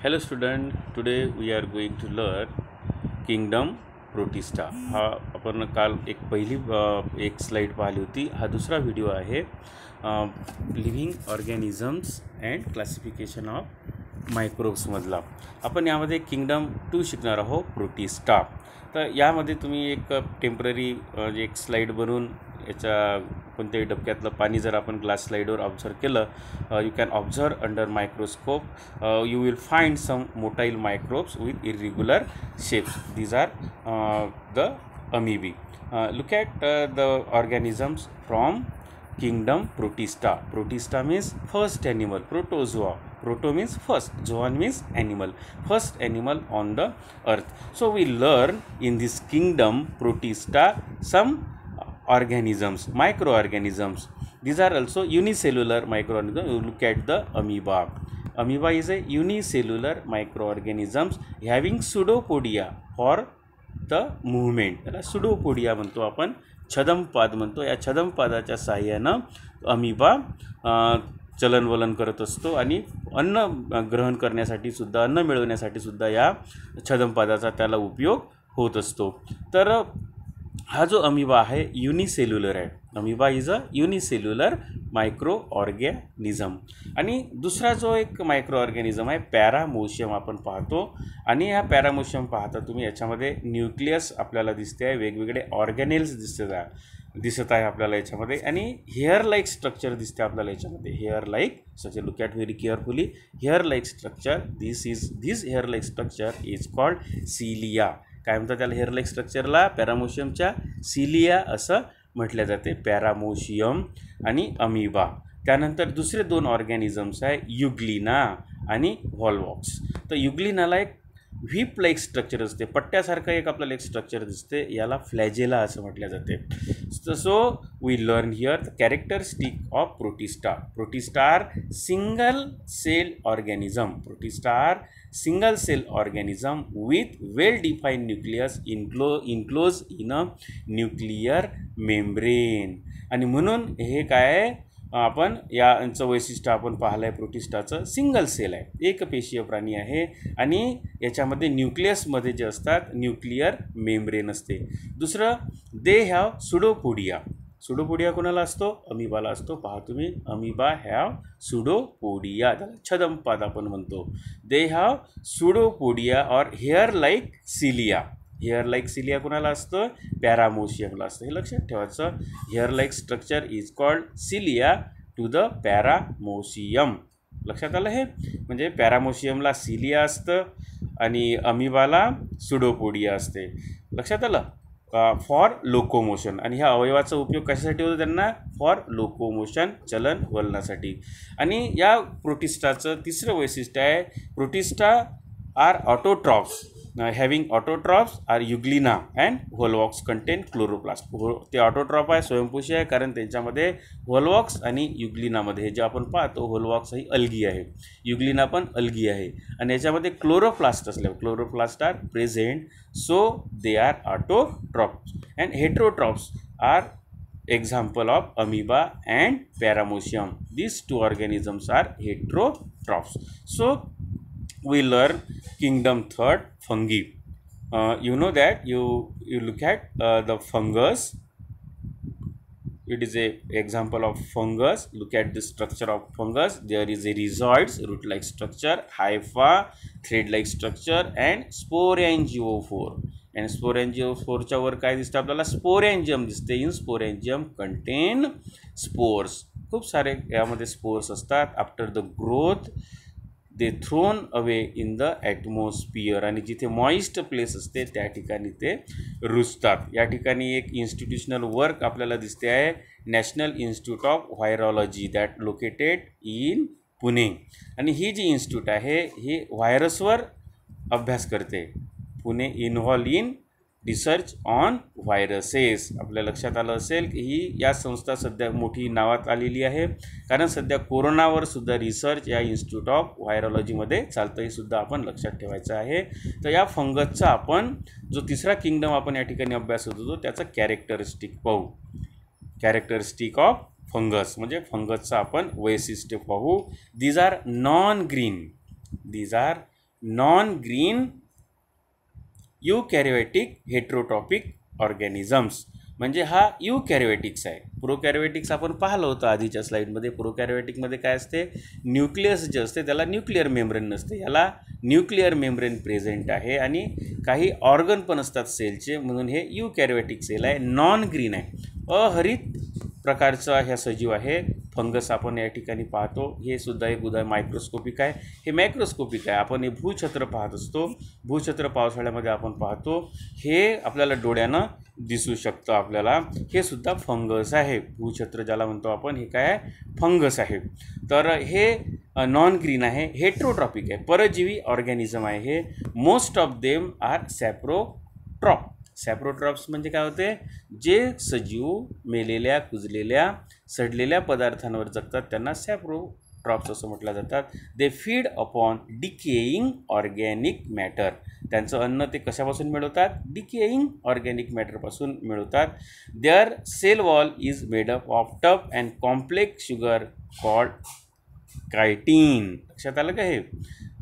Hello student, today we are going to learn Kingdom Protista. हा आपण काल एक पहिली एक स्लाइड पाहिली होती. हा दुसरा व्हिडिओ आहे living organisms and classification of microbes मधला. आपण यामध्ये किंगडम 2 शिकणार आहोत, प्रोटिस्टा. तर यामध्ये तुम्ही एक टेम्पररी एक स्लाइड बनवून याच्या कोणत्याही डबक्यातलं पाणी जर आपण ग्लास स्लाइडवर ऑब्झर्व केलं, you can observe under microscope. You will find some motile microbes with irregular shapes. These are the amoebae. Look at the organisms from kingdom Protista. Protista means first animal. Protozoa. Proto means first. Zoan means animal. First animal on the earth. So we learn in this kingdom Protista some organisms, microorganisms. These are also unicellular microorganisms. You look at the amoeba. Amoeba is a unicellular microorganisms having pseudopodia for the movement. त्याला pseudopodia म्हणतो आपण, छदमपाद म्हणतो. या छदमपादाच्या सहाय्यानं amoeba चलनवलन करत असतो आणि अन्न ग्रहण करण्यासाठी सुद्धा, अन्न मिळवण्यासाठी सुद्धा या छदमपादाचा त्याला उपयोग होत असतो. तर हा जो अमीबा आहे युनिसेल्युलर आहे. Amoeba is a unicellular micro organism. आणि दुसरा जो एक मायक्रो ऑर्गॅनिझम आहे पॅरामोशियम आपण पाहतो. आणि ह्या पॅरामोशियम पाहता तुम्ही, याच्यामध्ये न्यूक्लियस आपल्याला दिसते आहे, वेगवेगळे ऑर्गॅनेल्स दिसत आहे आपल्याला याच्यामध्ये, आणि हेअर लाईक स्ट्रक्चर दिसते आपल्याला याच्यामध्ये. Hair like structure, look at very carefully. Hair like structure, this hair like structure is called cilia. काय म्हणतात त्याला? हेअर लाईक स्ट्रक्चरला पॅरामोशियमच्या सिलिया असं म्हटलं जाते. पॅरामोशियम आणि अमीबा. त्यानंतर दुसरे दोन ऑर्गॅनिझम्स आहे युग्लिना आणि व्हॉल्वॉक्स. तर युग्लिनाला एक व्हीप लाईक स्ट्रक्चर असते, पट्ट्यासारखं एक आपल्याला एक स्ट्रक्चर दिसते, याला फ्लॅजेला असं म्हटलं जाते. So we learn here the characteristic of protista. Protista are single cell organism. Protista are single cell organism with well defined nucleus enclose in a nuclear membrane. आणि म्हणून हे काय, आपण यांचं वैशिष्ट्य आपण पाहिलं आहे प्रोटिस्टाचं, सिंगल सेल आहे, एकपेशीय प्राणी आहे. आणि याच्यामध्ये न्यूक्लियसमध्ये जे असतात न्यूक्लियर मेम्ब्रेन असते. दुसरं, दे हॅव सुडोपोडिया. सुडोपोडिया कोणाला असतो? अमीबाला असतो. पहा तुम्ही, अमीबा हॅव सुडोपोडिया, त्याला छदमपाद आपण म्हणतो. They have pseudopodia or hair like cilia. Hair like cilia कोणाला असतं? पॅरामोशियमला असतं. हे लक्षात ठेवायचं. Hair like structure is called cilia to the paramecium. लक्षात आलं हे? म्हणजे पॅरामोशियमला सिलिया असतं आणि अमीबाला सुडोपोडिया असते. लक्षात आलं? For locomotion. आणि ह्या अवयवाचा उपयोग कशासाठी होतो त्यांना? फॉर लोकोमोशन, चलन वलनासाठी. आणि या प्रोटिस्टाचं तिसरं वैशिष्ट्य आहे, protista are autotrophs. Having autotrophs are euglena and volvox contain chloroplast. ते ऑटोट्रॉप आहे, स्वयंपोषी आहे, कारण त्यांच्यामध्ये व्होल्वॉक्स आणि युग्लिनामध्ये जे आपण पाहतो, व्होल्वॉक्स ही अल्गी आहे, युग्लिना पण अल्गी आहे, आणि याच्यामध्ये क्लोरोप्लास्ट असल्यावर chloroplast are present, so they are autotrophs. And heterotrophs are example of amoeba and paramoशियम. These two organisms are heterotrophs. So we learn kingdom third, fungi. You know that you look at the fungus. It is a example of fungus. Look at the structure of fungus. There is a rhizoids, root-like structure, hypha, thread-like structure, and sporangiophore. आणि स्पोरॅन्जिओफोरच्या वर काय दिसतं आपल्याला? Sporangium दिसते. In sporangium contain spores. खूप सारे यामध्ये spores असतात. After the growth they thrown away in the atmosphere. आणि जिथे मॉइस्ट प्लेस असते त्या ठिकाणी ते रुजतात. या ठिकाणी एक इन्स्टिट्यूशनल वर्क आपल्याला दिसते आहे, national institute of virology, that located in Pune. आणि ही जी इन्स्टिट्यूट आहे ही व्हायरसवर अभ्यास करते. Pune involve in research on viruses. आपल्या लक्षात आलं असेल की ही या संस्था सध्या मोठी नावात आलेली आहे, कारण सध्या कोरोनावर सुद्धा रिसर्च या इन्स्टिट्यूट ऑफ व्हायरॉलॉजीमध्ये चालतं. हे सुद्धा आपण लक्षात ठेवायचं आहे. तर या फंगसचा आपण जो तिसरा किंगडम आपण या ठिकाणी अभ्यास होतो त्याचं कॅरेक्टरिस्टिक पाहू. कॅरेक्टरिस्टिक ऑफ फंगस म्हणजे फंगसचं आपण वैशिष्ट्य पाहू. These are non green. These are non green eukaryotic heterotrophic organisms. म्हणजे हा युकॅरियोटिक्स आहे. प्रोकॅरियोटिक्स आपण पाहिलं होतं आधीच्या स्लाईडमध्ये. प्रोकॅरियोटिकमध्ये काय असते, न्यूक्लियस जे असते त्याला न्यूक्लिअर मेम्ब्रेन नसते, याला न्यूक्लिअर मेम्ब्रेन प्रेझेंट आहे आणि काही ऑर्गन पण असतात सेलचे, म्हणून हे युकॅरियोटिक सेल आहे. नॉन ग्रीन आहे, अहरित प्रकारचा ह्या सजीव आहे. फंगस आपण या ठिकाणी पाहतो, हे सुद्धा एक उदाहरण मायक्रोस्कोपिक आहे, हे मॅक्रोस्कोपिक आहे. आपण हे भूछत्र पाहत असतो, भूछत्र पावसाळ्यामध्ये आपण पाहतो, हे आपल्याला डोळ्यानं दिसू शकतं आपल्याला. हे सुद्धा फंगस आहे, भूछत्र ज्याला म्हणतो आपण, हे काय आहे, फंगस आहे. तर हे नॉन ग्रीन आहे, हेट्रोट्रॉपिक आहे, परजीवी ऑर्गॅनिझम आहे हे. Most of them are saprotroph. Saprotrophs म्हणजे काय होते, जे सजीव मेलेल्या, कुजलेल्या, सडलेल्या पदार्थांवर जगतात त्यांना सॅप्रोट्रॉप्स असं म्हटलं जातात. They feed upon decaying organic matter. त्यांचं अन्न ते कशापासून मिळवतात, डिकेईंग ऑर्गॅनिक मॅटरपासून मिळवतात. Their cell wall is made up of tough and complex sugar called chitin. लक्षात आलं का हे?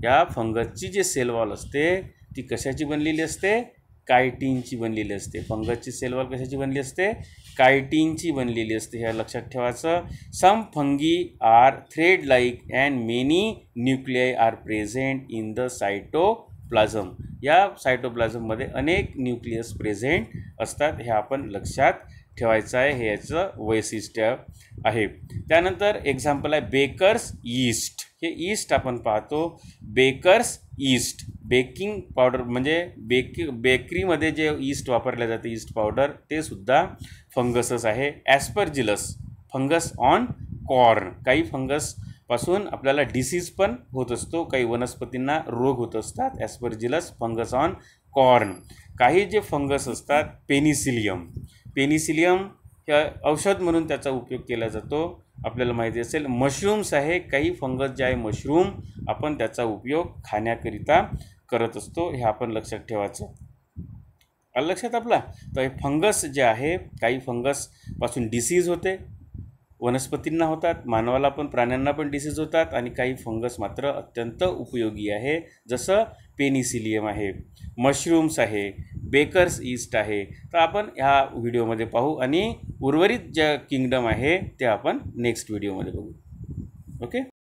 या फंगसची जे सेल वॉल असते ती कशाची बनलेली असते, कायटीनची बनलेली असते. फंगसची सेल वॉल कशाची बनली असते, कायटीनची बनलेली असते, हे लक्षात ठेवायचं. Some fungi are thread like and many nuclei are present in the cytoplasm. या सायटोप्लाझममध्ये अनेक न्यूक्लियस प्रेझेंट असतात, हे आपण लक्षात ठेवायचं आहे, हे याचं वैशिष्ट्य आहे. त्यानंतर एक्झाम्पल आहे बेकर्स ईस्ट. हे ईस्ट आपण पाहतो, बेकर्स ईस्ट. बेकिंग पावडर म्हणजे बेकरीमध्ये जे ईस्ट वापरले जाते, ईस्ट पावडर, ते सुद्धा फंगसच आहे. ॲस्परजिलस, फंगस ऑन कॉर्न. काही फंगसपासून आपल्याला डिसीज पण होत असतो, काही वनस्पतींना रोग होत असतात. ॲस्परजिलस, फंगस ऑन कॉर्न. काही जे फंगस असतात, पेनिसिलियम. पेनिसिलियम हे औषध म्हणून त्याचा उपयोग केला जातो, आपल्याला माहिती असेल. मशरूम्स आहे, काही फंगस जे आहे मशरूम, आपण त्याचा उपयोग खाण्याकरिता करत असतो, हे आपण लक्षात ठेवायचं. लक्षात आपला. तर हे फंगस जे आहे, काही फंगसपासून डिसीज होते, वनस्पतींना होतात, मानवाला पण, प्राण्यांना पण डिसीज होतात, आणि काही फंगस मात्र अत्यंत उपयोगी आहे, जसं पेनिसिलियम आहे, मशरूम्स आहे, बेकर्स ईस्ट आहे. तर आपण ह्या व्हिडिओमध्ये पाहू, आणि उर्वरित जे किंगडम आहे ते आपण नेक्स्ट व्हिडिओमध्ये बघू. ओके.